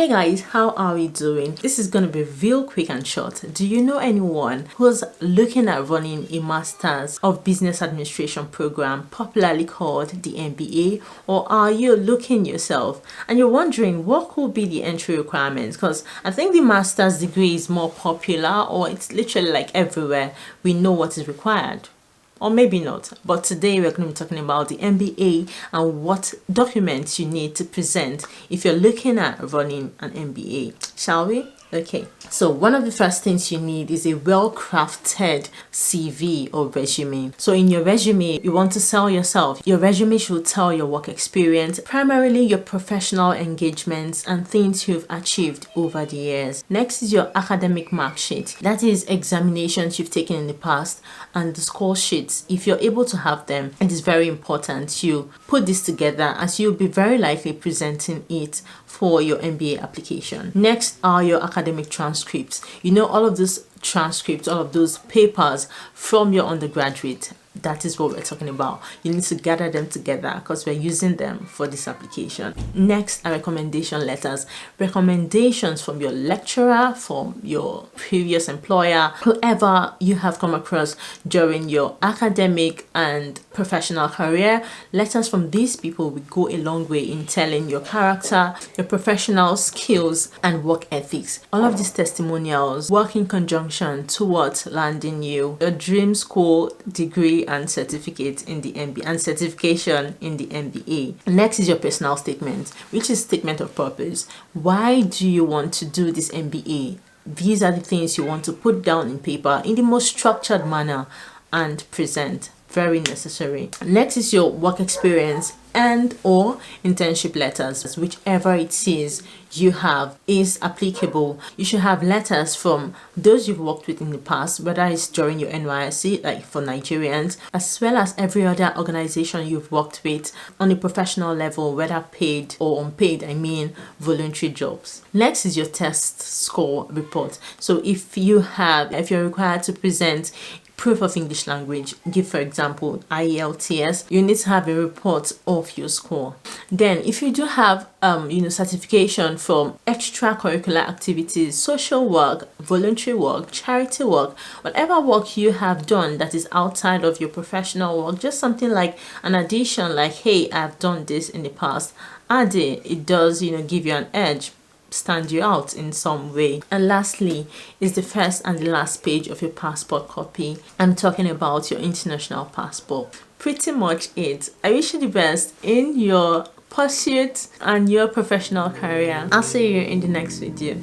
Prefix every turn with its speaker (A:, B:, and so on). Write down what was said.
A: Hey guys, how are we doing? This is going to be real quick and short. Do you know anyone who's looking at running a Masters of Business Administration program, popularly called the MBA? Or are you looking yourself and you're wondering what could be the entry requirements? Because I think the master's degree is more popular, or it's literally like everywhere. We know what is required. Or maybe not, but today we're going to be talking about the MBA and what documents you need to present if you're looking at running an MBA. Shall we? Okay, so one of the first things you need is a well-crafted CV or resume. So in your resume, you want to sell yourself. Your resume should tell your work experience, primarily your professional engagements and things you've achieved over the years. Next is your academic mark sheet. That is examinations you've taken in the past and the score sheets. If you're able to have them, it is very important you put this together, as you'll be very likely presenting it for your MBA application. Next are your academic transcripts. You know, all of those transcripts, all of those papers from your undergraduate. That is what we're talking about. You need to gather them together because we're using them for this application. Next are recommendation letters. Recommendations from your lecturer, from your previous employer, whoever you have come across during your academic and professional career. Letters from these people will go a long way in telling your character, your professional skills and work ethics. All of these testimonials work in conjunction towards landing you your dream school degree and certificate in the MBA and certification in the MBA. Next is your personal statement, which is statement of purpose. Why do you want to do this MBA? These are the things you want to put down in paper in the most structured manner and present. Very necessary. Next is your work experience and or internship letters. Whichever it is you have is applicable. You should have letters from those you've worked with in the past, whether it's during your NYSC, like for Nigerians, as well as every other organization you've worked with on a professional level, whether paid or unpaid, I mean voluntary jobs. Next is your test score report. So if you're required to present proof of English language, give for example IELTS, you need to have a report of your score. Then if you do have certification from extracurricular activities, social work, voluntary work, charity work, whatever work you have done that is outside of your professional work, just something like an addition, like, hey, I've done this in the past, add it. It does give you an edge, stand you out in some way. And lastly is the first and the last page of your passport copy. I'm talking about your international passport. Pretty much it. I wish you the best in your pursuit and your professional career. I'll see you in the next video.